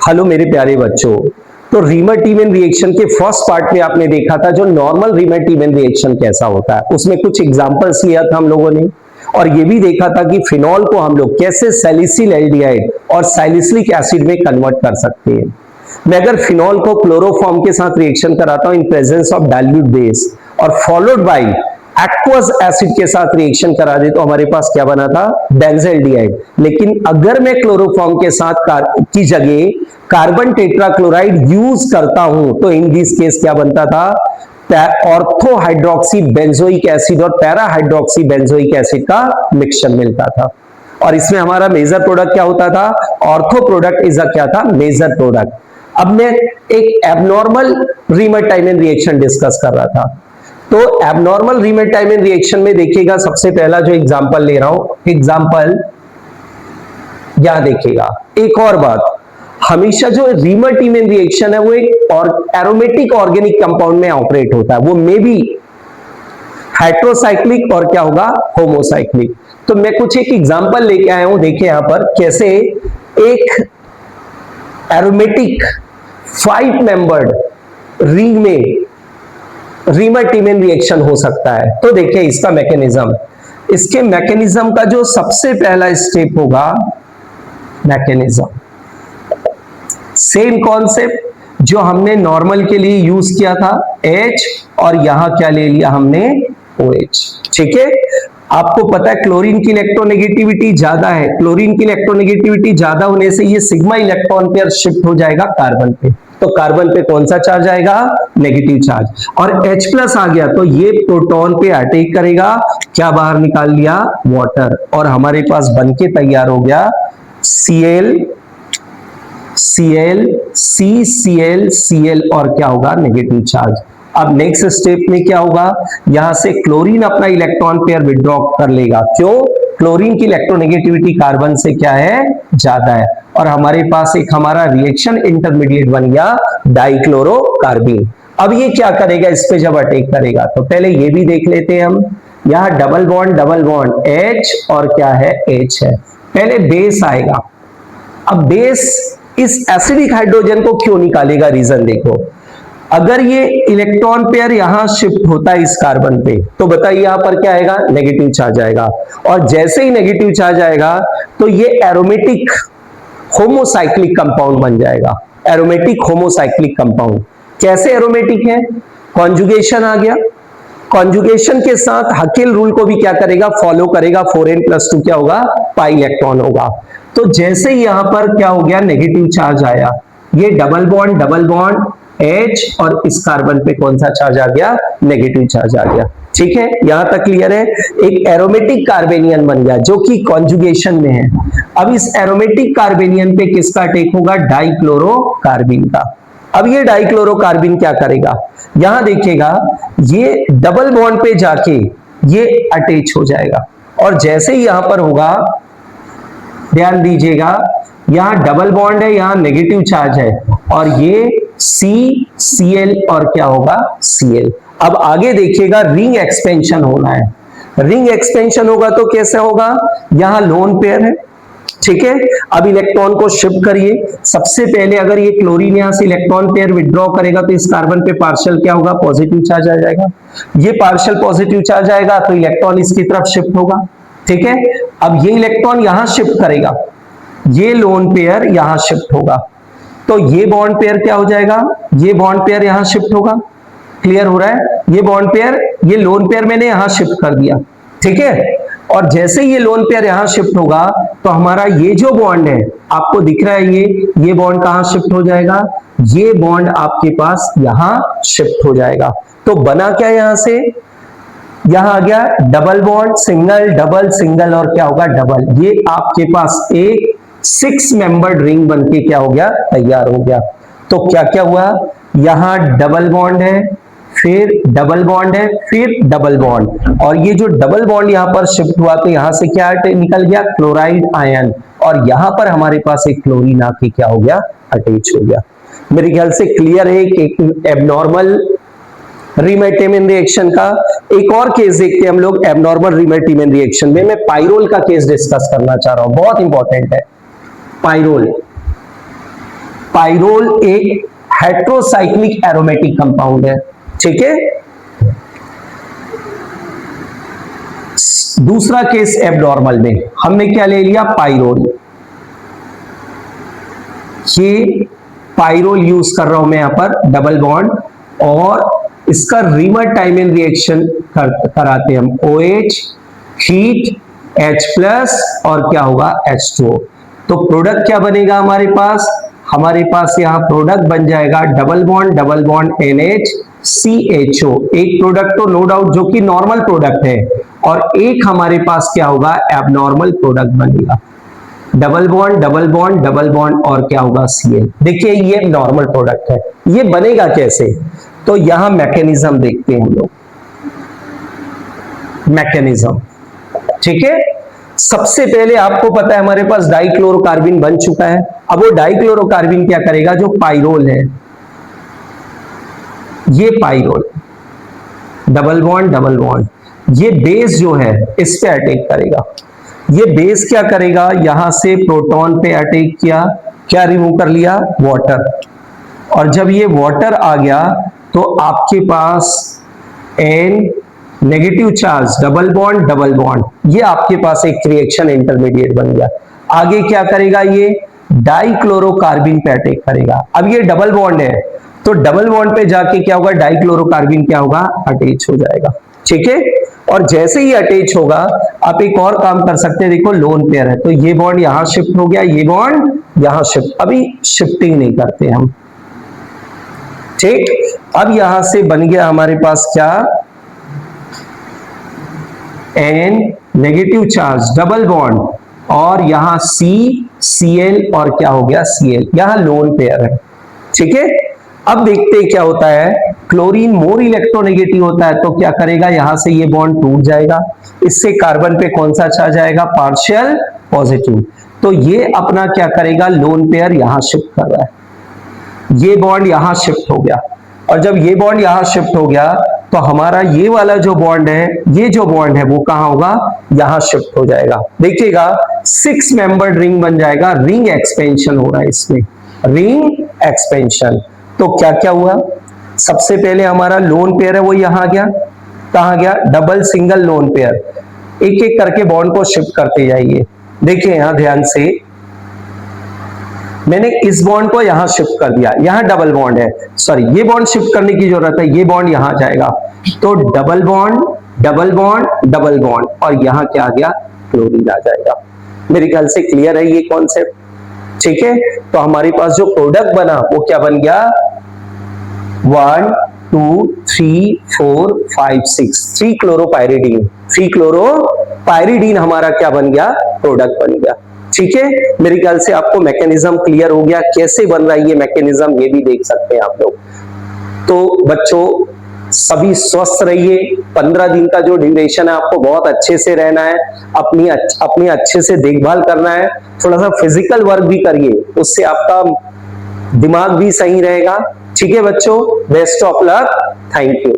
Hello मेरे प्यारे बच्चों। तो रीमर-टीमन रिएक्शन के फर्स्ट पार्ट में आपने देखा था जो नॉर्मल रीमर-टीमन रिएक्शन कैसा होता है, उसमें कुछ एग्जांपल्स लिया था हम लोगों ने, और ये भी देखा था कि फिनॉल को हम लोग कैसे सैलिसिल एल्डिहाइड और सैलिसिलिक एसिड में कन्वर्ट कर सकते हैं। मैं अगर फिनॉल को क्लोरोफॉर्म के साथ रिएक्शन कराता हूं in presence of dilute base और फॉलोड बाय एक्वस एसिड के साथ रिएक्शन करा दे तो हमारे पास क्या बना था, बेंजल्डिहाइड। लेकिन अगर मैं क्लोरोफॉर्म के साथ की जगह कार्बन टेट्राक्लोराइड यूज करता हूं तो इन दिस केस क्या बनता था, ऑर्थो हाइड्रोक्सी बेंजोइक एसिड और पैरा हाइड्रोक्सी बेंजोइक एसिड का मिक्सचर मिलता था। और इसमें हमारा मेजर प्रोडक्ट क्या होता था, ऑर्थो प्रोडक्ट इज क्या था, मेजर प्रोडक्ट। अब मैं एक एबनॉर्मल रीमर-टाइमन रिएक्शन डिस्कस कर रहा था। तो एबनॉर्मल रीमर-टाइमन रिएक्शन में देखिएगा, सबसे पहला जो एग्जांपल ले रहा हूं, एग्जांपल यहां देखिएगा। एक और बात, हमेशा जो रीमर-टीमन रिएक्शन है वो एक एरोमेटिक ऑर्गेनिक कंपाउंड में ऑपरेट होता है, वो मे बी हेट्रोसाइक्लिक और क्या होगा, होमोसाइक्लिक। तो मैं कुछ एक एग्जांपल लेके आया हूं, देखिए यहां पर कैसे एक एरोमेटिक 5 मेंबर्ड रिंग में रीमर-टीमन रिएक्शन हो सकता है। तो देखिए इसका मैकेनिज्म, इसके मैकेनिज्म का जो सबसे पहला स्टेप होगा, मैकेनिज्म सेम कॉन्सेप्ट जो हमने नॉर्मल के लिए यूज किया था, H, और यहां क्या ले लिया हमने, OH। ठीक है, आपको पता है क्लोरीन की इलेक्ट्रोनेगेटिविटी ज्यादा है, क्लोरीन की इलेक्ट्रोनेगेटिविटी ज्यादा होने से ये सिग्मा इलेक्ट्रॉन पेयर शिफ्ट हो जाएगा कार्बन पे, तो कार्बन पे कौन सा चार्ज आएगा, नेगेटिव चार्ज। और H+ आ गया तो ये प्रोटॉन पे अटैक करेगा, क्या बाहर निकाल लिया, वाटर, और हमारे पास बनके तैयार हो गया Cl, Cl, CCl, Cl, और क्या होगा, नेगेटिव चार्ज। अब नेक्स्ट स्टेप में क्या होगा, यहां से क्लोरीन अपना इलेक्ट्रॉन पेयर विड्रॉ कर लेगा, क्यों, क्लोरीन की इलेक्ट्रोनेगेटिविटी कार्बन से क्या है, ज्यादा है, और हमारे पास एक हमारा रिएक्शन इंटरमीडिएट बन गया डाइक्लोरोकार्बीन। अब ये क्या करेगा, इस पे जब अटैक करेगा तो पहले ये भी देख लेते हैं हम, यहां डबल बॉन्ड H और क्या है, H है। पहले बेस आएगा, अब बेस इस एसिडिक हाइड्रोजन को क्यों निकालेगा, रीजन देखो, अगर ये इलेक्ट्रॉन पेयर यहां शिफ्ट होता है इस कार्बन पे तो बताइए यहां पर क्या आएगा, नेगेटिव चार्ज आएगा, और जैसे ही नेगेटिव चार्ज आएगा तो ये एरोमेटिक होमोसाइक्लिक कंपाउंड बन जाएगा, एरोमेटिक होमोसाइक्लिक कंपाउंड। कैसे एरोमेटिक है, कॉन्जुगेशन आ गया, कॉन्जुगेशन के साथ हकेल रूल को भी क्या करेगा, फॉलो करेगा, 4n+2 क्या होगा, पाई इलेक्ट्रॉन होगा। तो जैसे ही यहां पर क्या हो गया, नेगेटिव चार्ज आया, ये डबल बॉन्ड H और इस कार्बन पे कौन सा चार्ज आ गया, नेगेटिव चार्ज आ गया। ठीक है, यहां तक क्लियर है, एक एरोमेटिक कार्बेनियन बन गया जो कि कॉन्जुगेशन में है। अब इस एरोमेटिक कार्बेनियन पे किसका अटैक होगा, डाइक्लोरोकार्बीन का। अब ये डाइक्लोरोकार्बीन क्या करेगा, यहां देखिएगा ये डबल बॉन्ड पे जाके ये अटैच हो जाएगा, और जैसे ही यहां पर होगा, ध्यान दीजिएगा, यहां डबल बॉन्ड है, यहां नेगेटिव चार्ज है, और ये CCl और क्या होगा, Cl। अब आगे देखिएगा रिंग एक्सपेंशन होना है, रिंग एक्सपेंशन होगा तो कैसे होगा, यहां लोन पेयर है, ठीक है। अब इलेक्ट्रॉन को शिफ्ट करिए, सबसे पहले अगर ये क्लोरीन यहां से इलेक्ट्रॉन पेयर विड्रॉ करेगा तो इस कार्बन पे पार्शियल क्या होगा, पॉजिटिव चार्ज आ जाएगा, ये पार्शियल पॉजिटिव चार्ज आएगा तो इलेक्ट्रॉन इसकी तरफ शिफ्ट होगा, ठीक है। अब ये इलेक्ट्रॉन यहां शिफ्ट करेगा, ये लोन पेयर यहां शिफ्ट होगा, तो ये बॉन्ड पेयर क्या हो जाएगा, ये बॉन्ड पेयर यहां शिफ्ट होगा, क्लियर हो रहा है, ये बॉन्ड पेयर, ये लोन पेयर मैंने यहां शिफ्ट कर दिया, ठीक है। और जैसे ये लोन पेयर यहां शिफ्ट होगा तो हमारा ये जो बॉन्ड है आपको दिख रहा है, ये बॉन्ड कहां शिफ्ट हो जाएगा, ये बॉन्ड आपके पास यहां शिफ्ट हो जाएगा। तो बना क्या यहां से, यहां आ गया double bond, single double single और क्या होगा, डबल, ये आपके पास एक 6 मेंबर्ड रिंग बनके क्या हो गया, तैयार हो गया। तो क्या क्या हुआ, यहां डबल बॉन्ड है, फिर डबल बॉन्ड है, फिर डबल बॉन्ड, और ये जो डबल बॉन्ड यहां पर शिफ्ट हुआ तो यहां से क्या निकल गया, क्लोराइड आयन, और यहां पर हमारे पास एक क्लोरीन आके क्या हो गया, अटैच हो गया। मेरे ख्याल से क्लियर है एक एबनॉर्मल रीमर-टीमन रिएक्शन का। एक और केस देखते हैं हम लोग एबनॉर्मल रीमर-टीमन रिएक्शन में। मैं पाइरोल का केस डिस्कस करना चाह रहा हूं, बहुत इंपॉर्टेंट है। पाइरोल, पाइरोल एक हेट्रोसाइक्लिक एरोमेटिक कंपाउंड है, ठीक है। दूसरा केस एब्नॉर्मल में हमने क्या ले लिया, पाइरोल। ये पाइरोल यूज कर रहा हूं मैं यहां पर, डबल बॉन्ड, और इसका रीमर टाइमिन रिएक्शन कराते हैं हम, OH हीट H+ और क्या होगा, H2O। तो प्रोडक्ट क्या बनेगा हमारे पास यहां प्रोडक्ट बन जाएगा डबल बॉन्ड NH CHO। एक प्रोडक्ट तो नो डाउट जो कि नॉर्मल प्रोडक्ट है, और एक हमारे पास क्या होगा, एबनॉर्मल प्रोडक्ट बनेगा, डबल बॉन्ड और क्या होगा, Cl। देखिए ये नॉर्मल प्रोडक्ट है, ये बनेगा कैसे, तो यहां मैकेनिज्म देखते हैं हम लोग, मैकेनिज्म, ठीक है। सबसे पहले आपको पता है हमारे पास डाइक्लोरोकार्बिन बन चुका है। अब वो डाइक्लोरोकार्बिन क्या करेगा, जो पाइरोल है, ये पाइरोल डबल बॉन्ड, ये बेस जो है इस पे अटैक करेगा। ये बेस क्या करेगा, यहां से प्रोटॉन पे अटैक किया, क्या रिमूव कर लिया, वाटर, और जब ये वाटर आ गया तो आपके पास N negative charge, double bond, ये आपके पास एक रिएक्शन इंटरमीडिएट बन गया। आगे क्या करेगा, ये डाइक्लोरोकार्बिन पे अटैक करेगा। अब ये डबल बॉन्ड है, तो डबल बॉन्ड पे जाके क्या होगा, डाइक्लोरोकार्बिन क्या होगा, अटैच हो जाएगा, ठीक है। और जैसे ही अटैच होगा, आप एक और काम कर सकते हैं, देखो लोन पेयर है, तो ये बॉन्ड यहां शिफ्ट हो गया, ये बॉन्ड यहां शिफ्ट, अभी शिफ्टिंग नहीं करते हम, ठीक। अब यहां से बन गया हमारे पास क्या, N negative charge, double bond, और यहां CCl और क्या हो गया, Cl, यहां लोन पेयर है, ठीक है। अब देखते हैं क्या होता है, क्लोरीन मोर इलेक्ट्रोनेगेटिव होता है, तो क्या करेगा, यहां से ये बॉन्ड टूट जाएगा, इससे कार्बन पे कौन सा चार्ज आएगा, पार्शियल पॉजिटिव, तो ये अपना क्या करेगा, लोन पेयर यहां शिफ्ट कर रहा है, ये बॉन्ड यहां शिफ्ट हो गया, और जब ये बॉन्ड यहां शिफ्ट हो गया तो हमारा ये वाला जो बॉन्ड है, ये जो बॉन्ड है वो कहां होगा, यहां शिफ्ट हो जाएगा। देखिएगा 6 मेंबर्ड रिंग बन जाएगा, रिंग एक्सपेंशन हो रहा है इसमें, रिंग एक्सपेंशन। तो क्या क्या हुआ, सबसे पहले हमारा लोन पेयर है वो यहां गया, कहां गया, डबल सिंगल लोन पेयर, एक एक करके बॉन्ड को शिफ्ट करते जाइए। देखिए यहां ध्यान से, मैंने इस बॉन्ड को यहां शिफ्ट कर दिया, यहां डबल बॉन्ड है, सॉरी ये बॉन्ड शिफ्ट करने की जरूरत है, ये बॉन्ड यहां जाएगा, तो डबल बॉन्ड और यहां क्या आ गया, क्लोरीन आ जाएगा। मेरे ख्याल से क्लियर है ये कॉन्सेप्ट, ठीक है। तो हमारे पास जो प्रोडक्ट बना वो क्या बन गया, 1 2 3 4 5 6 3 क्लोरोपायरिडीन हमारा क्या बन गया, प्रोडक्ट बन गया, ठीक है। मेरे ख्याल से आपको मैकेनिज्म क्लियर हो गया, कैसे बन रहा है ये मैकेनिज्म, ये भी देख सकते हैं आप लोग। तो बच्चों सभी स्वस्थ रहिए, 15 दिन का जो ड्यूरेशन है आपको बहुत अच्छे से रहना है, अपनी अच्छे से देखभाल करना है, थोड़ा सा फिजिकल वर्क भी करिए, उससे आपका दिमाग भी सही रहेगा, ठीक है बच्चों। Best of luck, thank you.